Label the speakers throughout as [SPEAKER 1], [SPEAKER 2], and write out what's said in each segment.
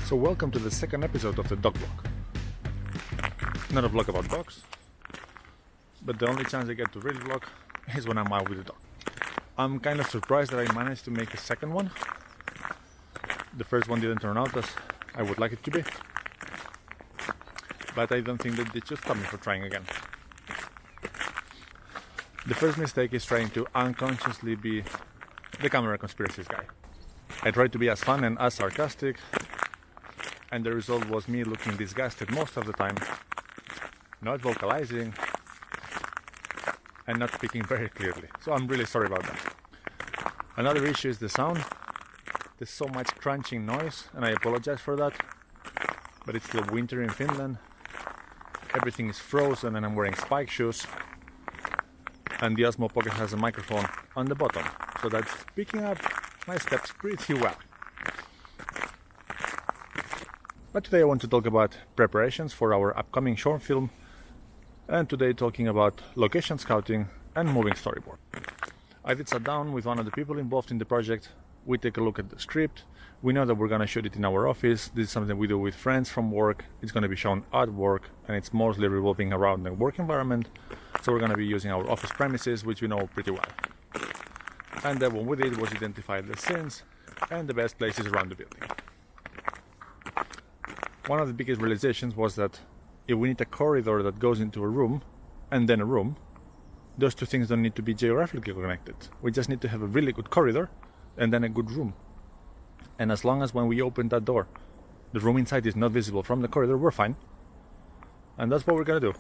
[SPEAKER 1] So welcome to the second episode of the DogVlog. Not a vlog about dogs, but the only chance I get to really vlog is when I'm out with the dog. I'm kind of surprised that I managed to make a second one. The first one didn't turn out as I would like it to be, but I don't think that they should stop me for trying again. The first mistake is trying to unconsciously be the camera conspiracies guy. I tried to be as fun and as sarcastic, and the result was me looking disgusted most of the time, not vocalizing, and not speaking very clearly. So I'm really sorry about that. Another issue is the sound. There's so much crunching noise, and I apologize for that, but it's still winter in Finland. Everything is frozen and I'm wearing spike shoes, and the Osmo Pocket has a microphone on the bottom, so that's picking up my steps pretty well. But today I want to talk about preparations for our upcoming short film, and today talking about location scouting and moving storyboard. I did sit down with one of the people involved in the project. We take a look at the script. We know that we're gonna shoot it in our office. This is something we do with friends from work. It's gonna be shown at work, and it's mostly revolving around the work environment. So we're gonna be using our office premises, which we know pretty well. And then what we did was identify the scenes and the best places around the building. One of the biggest realizations was that if we need a corridor that goes into a room and then a room, those two things don't need to be geographically connected. We just need to have a really good corridor and then a good room. And as long as when we open that door, the room inside is not visible from the corridor, we're fine. And that's what we're gonna do.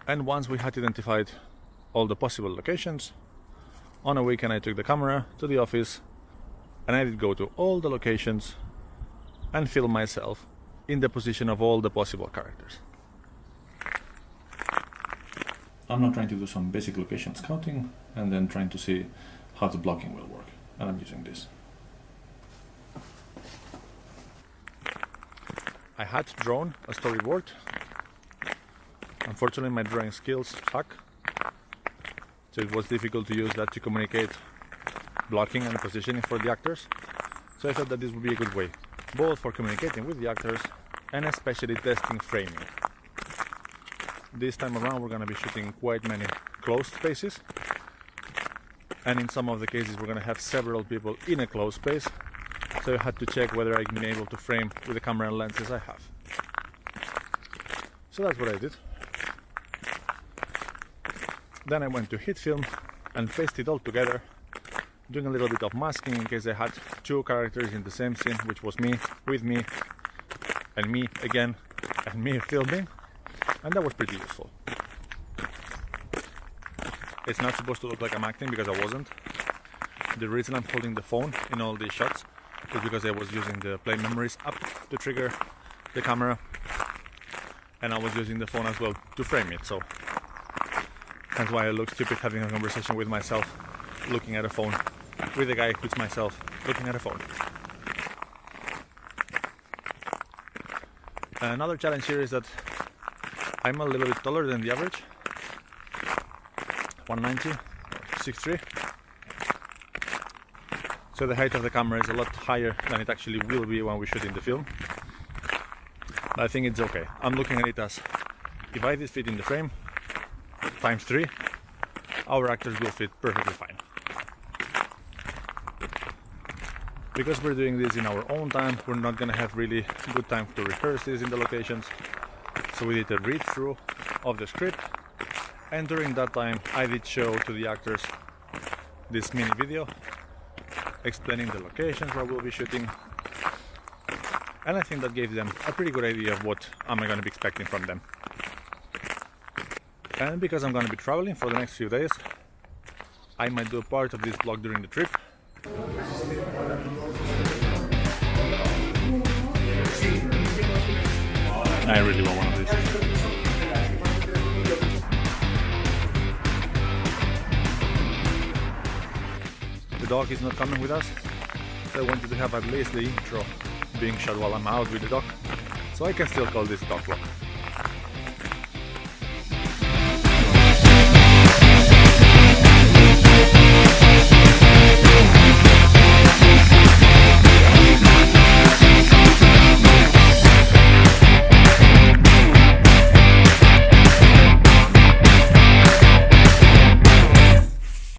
[SPEAKER 1] And once we had identified all the possible locations, on a weekend I took the camera to the office and I did go to all the locations and film myself in the position of all the possible characters. I'm now trying to do some basic location scouting and then trying to see how the blocking will work, and I'm using this. I had drawn a storyboard. Unfortunately my drawing skills suck, so it was difficult to use that to communicate blocking and positioning for the actors. So I thought that this would be a good way, both for communicating with the actors and especially testing framing. This time around we're going to be shooting quite many closed spaces, and in some of the cases we're going to have several people in a closed space, so I had to check whether I've been able to frame with the camera and lenses I have. So that's what I did. Then I went to hit film and pasted it all together, doing a little bit of masking in case I had two characters in the same scene, which was me, with me, and me again, and me filming, and that was pretty useful. It's not supposed to look like I'm acting because I wasn't. The reason I'm holding the phone in all these shots is because I was using the Play Memories app to trigger the camera, and I was using the phone as well to frame it, so that's why I look stupid having a conversation with myself, looking at a phone, with a guy who's myself, looking at a phone. Another challenge here is that I'm a little bit taller than the average, 190, 6'3". So the height of the camera is a lot higher than it actually will be when we shoot in the film. But I think it's okay. I'm looking at it as, if I did fit in the frame, times 3, our actors will fit perfectly fine. Because we're doing this in our own time, we're not gonna have really good time to rehearse this in the locations. So we did a read through of the script, and during that time I did show to the actors this mini video explaining the locations where we'll be shooting, and I think that gave them a pretty good idea of what am I gonna be expecting from them. And because I'm gonna be traveling for the next few days, I might do a part of this vlog during the trip. I really want one of these. The dog is not coming with us, so I wanted to have at least the intro being shot while I'm out with the dog, so I can still call this DogVlog.